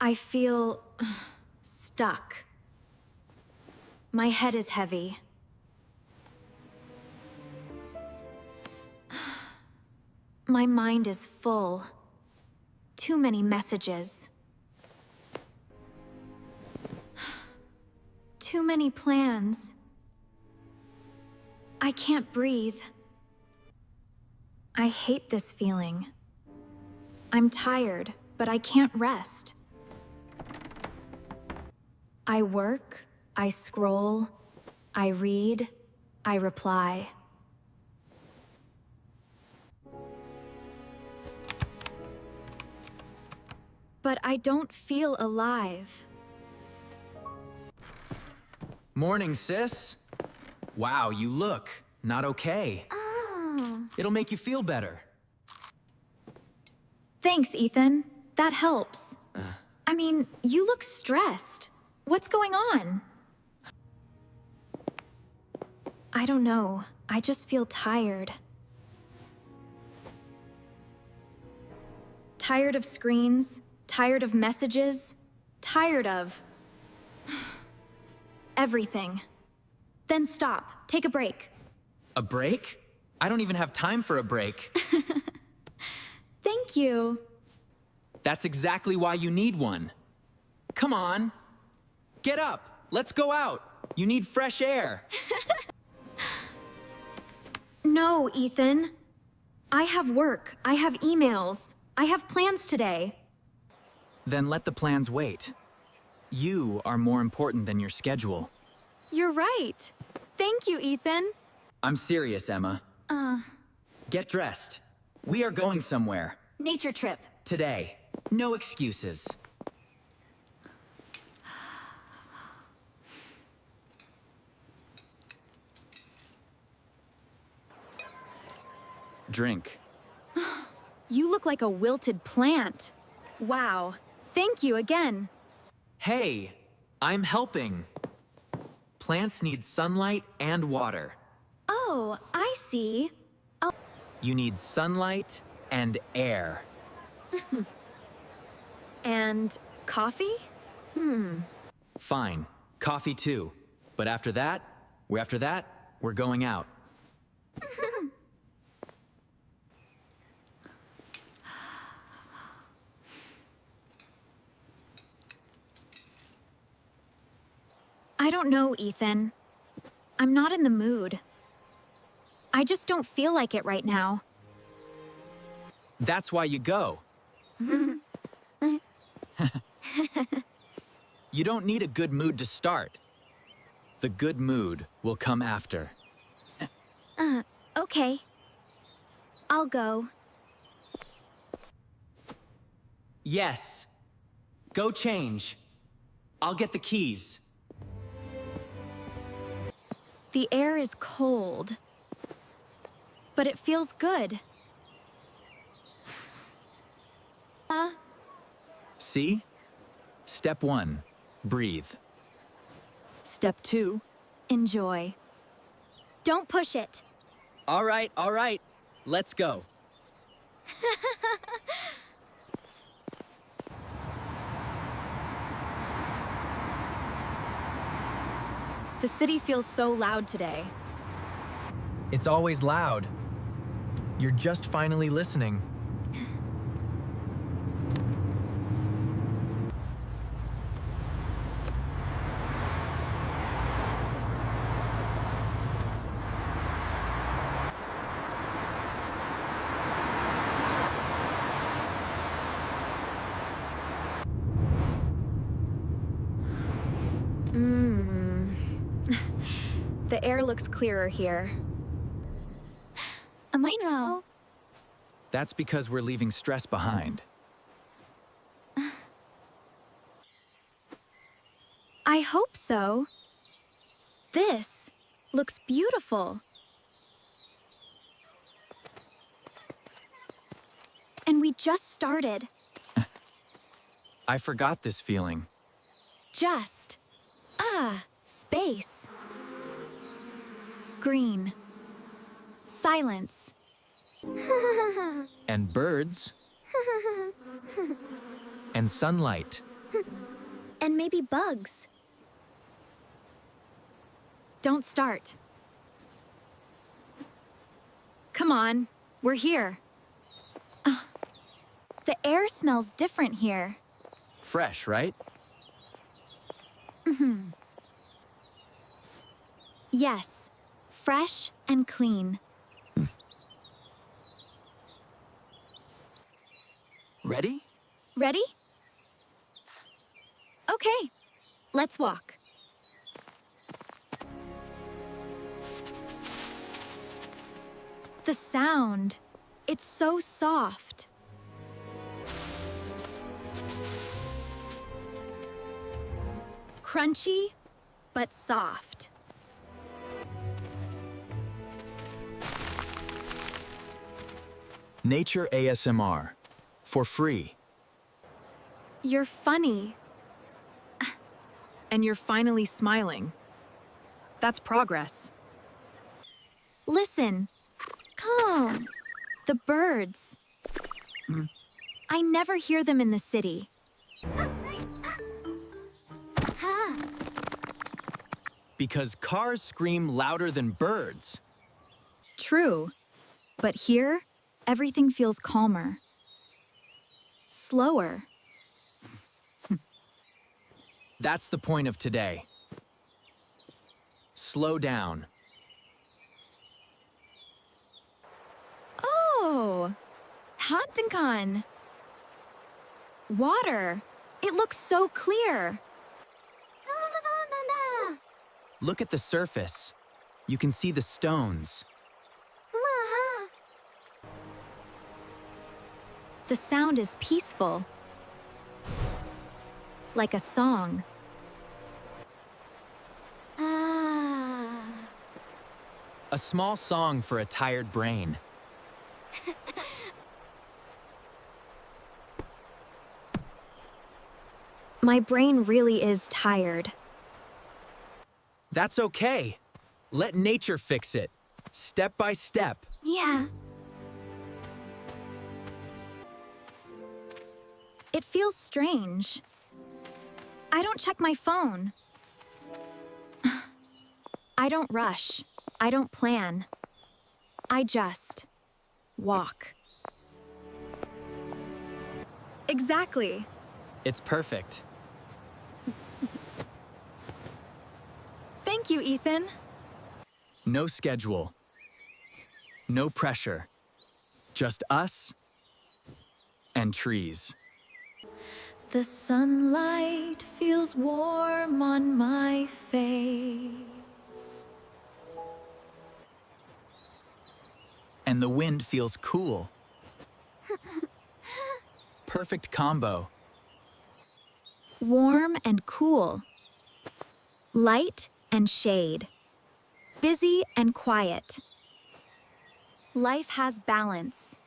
I feel stuck. My head is heavy. My mind is full. Too many messages. Too many plans. I can't breathe. I hate this feeling. I'm tired, but I can't rest. I work, I scroll, I read, I reply. But I don't feel alive. Morning, sis. Wow, you look not okay. Oh. It'll make you feel better. Thanks, Ethan. That helps. I mean, you look stressed. What's going on? I don't know. I just feel tired. Tired of screens, tired of messages, tired of everything. Then stop. Take a break. A break? I don't even have time for a break. Thank you. That's exactly why you need one. Come on. Get up. Let's go out. You need fresh air. No, Ethan. I have work. I have emails. I have plans today. Then let the plans wait. You are more important than your schedule. You're right. Thank you, Ethan. I'm serious, Emma. Get dressed. We are going somewhere. Nature trip. Today. No excuses. Drink. You look like a wilted plant. Wow. Thank you again. Hey, I'm helping. Plants need sunlight and water. Oh, I see. Oh, You need sunlight and air. and coffee? Fine, coffee too. But after that, we're going out. I don't know, Ethan. I'm not in the mood. I just don't feel like it right now. That's why you go. You don't need a good mood to start. The good mood will come after. Okay. I'll go. Yes. Go change. I'll get the keys. The air is cold, but it feels good. See? Step 1, breathe. Step 2, enjoy. Don't push it. All right. Let's go. The city feels so loud today. It's always loud. You're just finally listening. The air looks clearer here. I know. That's because we're leaving stress behind. I hope so. This looks beautiful. And we just started. I forgot this feeling. Just. Space. Green. Silence. And birds. And sunlight. maybe bugs. Don't start. Come on, we're here. The air smells different here. Fresh, right? Yes, fresh and clean. Ready? Ready? Okay, let's walk. The sound, it's so soft. Crunchy, but soft. Nature ASMR. For free. You're funny. And you're finally smiling. That's progress. Listen. Calm. The birds. I never hear them in the city. Because cars scream louder than birds. True. But here, everything feels calmer. Slower. That's the point of today. Slow down. Oh, Hantinkan. Water. It looks so clear. Look at the surface. You can see the stones. The sound is peaceful. Like a song. A small song for a tired brain. My brain really is tired. That's okay. Let nature fix it, step by step. Yeah. It feels strange. I don't check my phone. I don't rush. I don't plan. I just walk. Exactly. It's perfect. Thank you, Ethan. No schedule. No pressure. Just us and trees. The sunlight feels warm on my face. And the wind feels cool. Perfect combo. Warm and cool. Light and shade. Busy and quiet. Life has balance.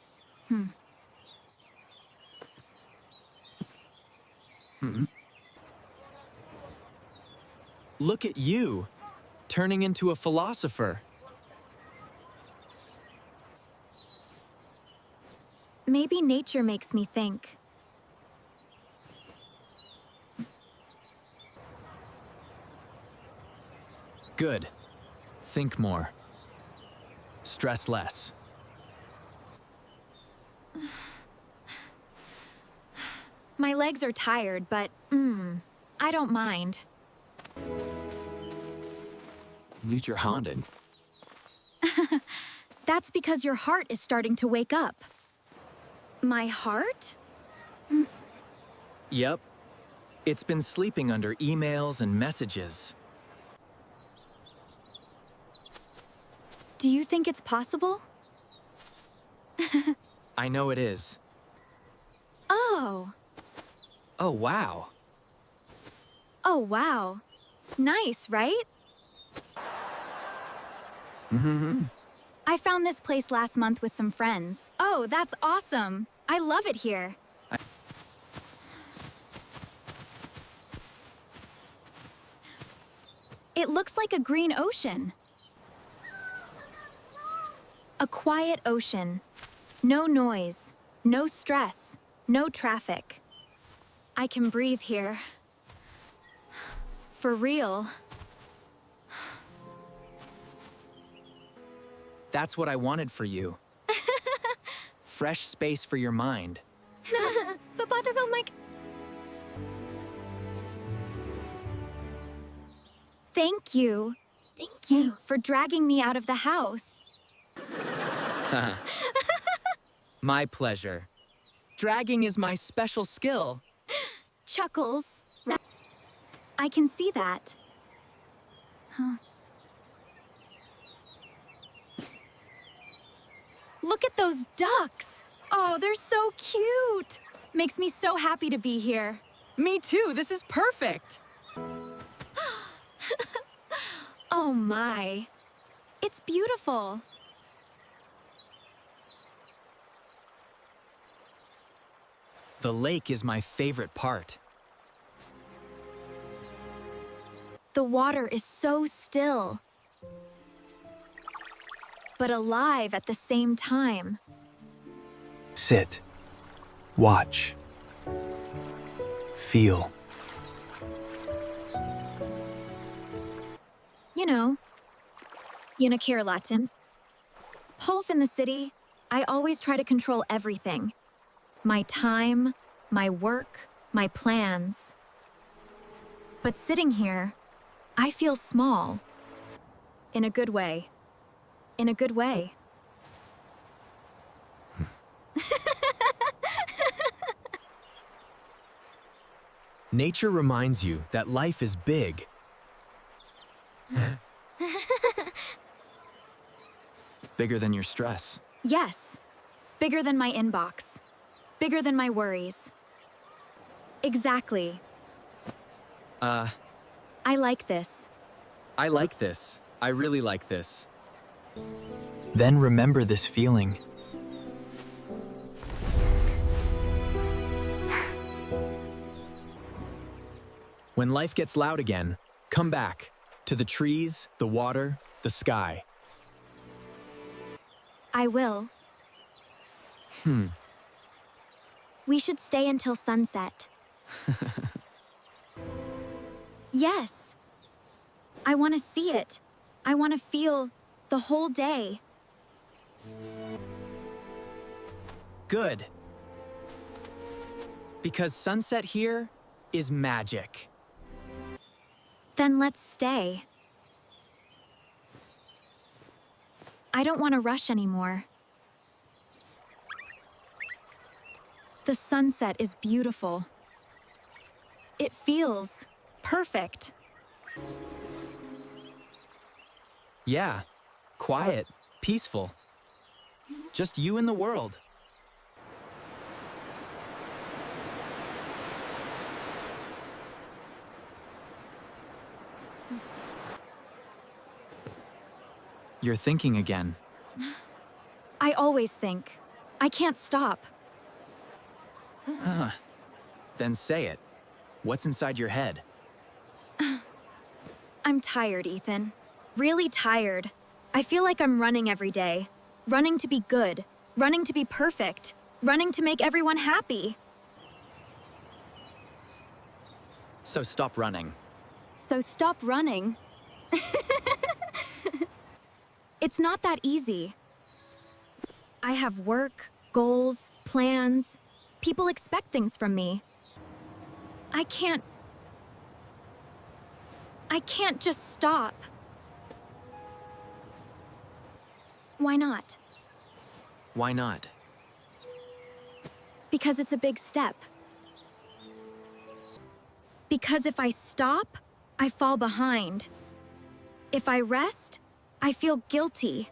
Look at you, turning into a philosopher. Maybe nature makes me think. Good. Think more. Stress less. My legs are tired, but I don't mind. Use your Honda. That's because your heart is starting to wake up. My heart? Yep. It's been sleeping under emails and messages. Do you think it's possible? I know it is. Oh. Oh, wow. Oh, wow. Nice, right? I found this place last month with some friends. Oh, that's awesome. I love it here. It looks like a green ocean. A quiet ocean. No noise, no stress, no traffic. I can breathe here. For real. That's what I wanted for you. Fresh space for your mind. Thank you. Thank you for dragging me out of the house. My pleasure. Dragging is my special skill. Chuckles. I can see that. Look at those ducks. Oh, they're so cute. Makes me so happy to be here. Me too, this is perfect. Oh my. It's beautiful. The lake is my favorite part. The water is so still, but alive at the same time. Sit. Watch. Feel. You know, Unicare Latin. Holf in the city, I always try to control everything. My time, my work, my plans. But sitting here, I feel small. In a good way. In a good way. Nature reminds you that life is big. Bigger than your stress. Yes. Bigger than my inbox. Bigger than my worries. Exactly. I like this. I like this. I really like this. Then remember this feeling. When life gets loud again, come back to the trees, the water, the sky. I will. We should stay until sunset. Yes. I want to see it. I want to feel the whole day. Good. Because sunset here is magic. Then let's stay. I don't want to rush anymore. The sunset is beautiful. It feels perfect. Yeah, quiet, peaceful. Just you and the world. You're thinking again. I always think. I can't stop. Then say it. What's inside your head? I'm tired, Ethan. Really tired. I feel like I'm running every day. Running to be good. Running to be perfect. Running to make everyone happy. So stop running. So stop running. It's not that easy. I have work, goals, plans. People expect things from me. I can't just stop. Why not? Why not? Because it's a big step. Because if I stop, I fall behind. If I rest, I feel guilty.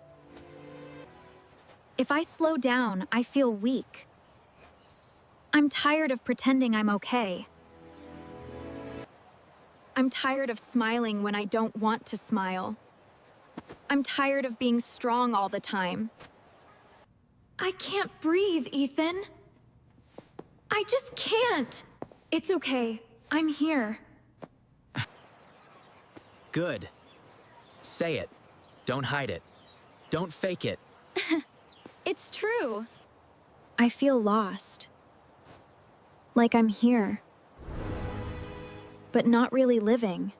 If I slow down, I feel weak. I'm tired of pretending I'm okay. I'm tired of smiling when I don't want to smile. I'm tired of being strong all the time. I can't breathe, Ethan. I just can't. It's okay. I'm here. Good. Say it. Don't hide it. Don't fake it. It's true. I feel lost. Like I'm here. But not really living.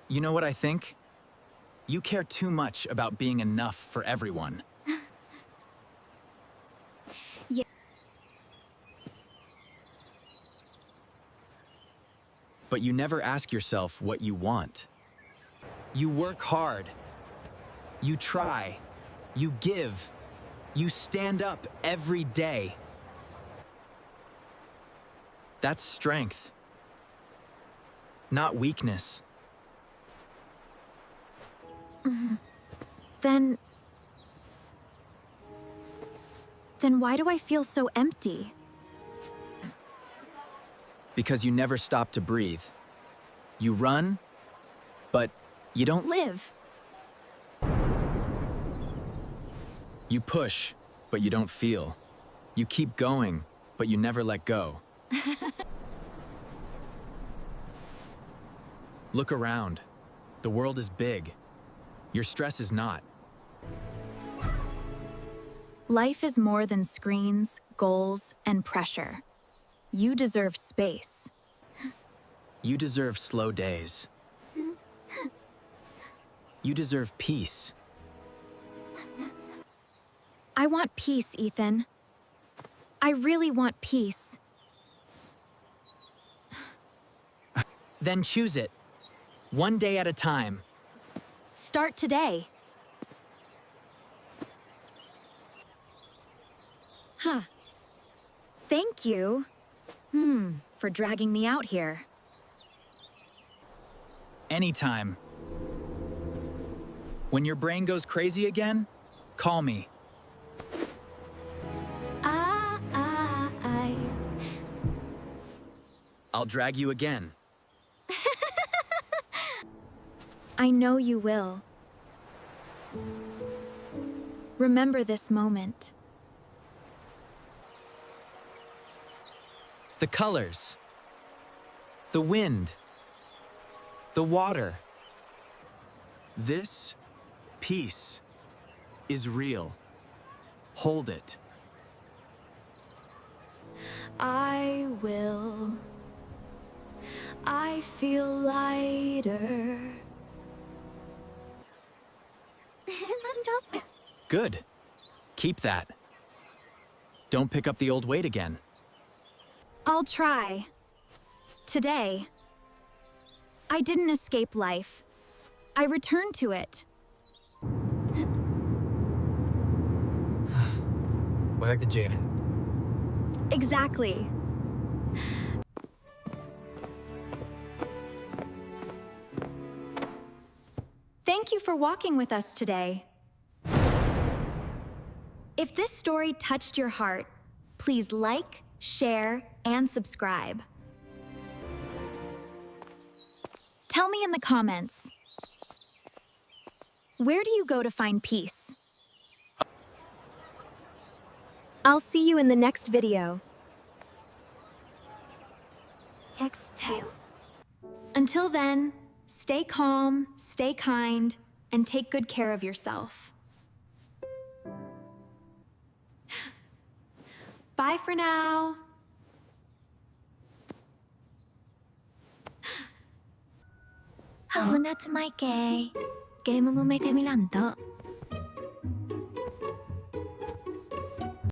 You know what I think? You care too much about being enough for everyone. Yeah. But you never ask yourself what you want. You work hard. You try. You give. You stand up every day. That's strength, not weakness. Then why do I feel so empty? Because you never stop to breathe. You run, but you don't live. You push, but you don't feel. You keep going, but you never let go. Look around. The world is big. Your stress is not. Life is more than screens, goals, and pressure. You deserve space. You deserve slow days. You deserve peace. I want peace, Ethan. I really want peace. Then choose it. One day at a time. Start today. Huh. Thank you. For dragging me out here. Anytime. When your brain goes crazy again, call me. I'll drag you again. I know you will. Remember this moment. The colors. The wind. The water. This peace is real. Hold it. I will. I feel lighter. Good. Keep that. Don't pick up the old weight again. I'll try. Today. I didn't escape life. I returned to it. Back to Janet. Exactly. Thank you for walking with us today. If this story touched your heart, please like, share, and subscribe. Tell me in the comments, where do you go to find peace? I'll see you in the next video. Exhale. Until then, stay calm, stay kind, and take good care of yourself. Bye for now. 好，那次咪嘅，嘅冇我咪嘅咪諗到。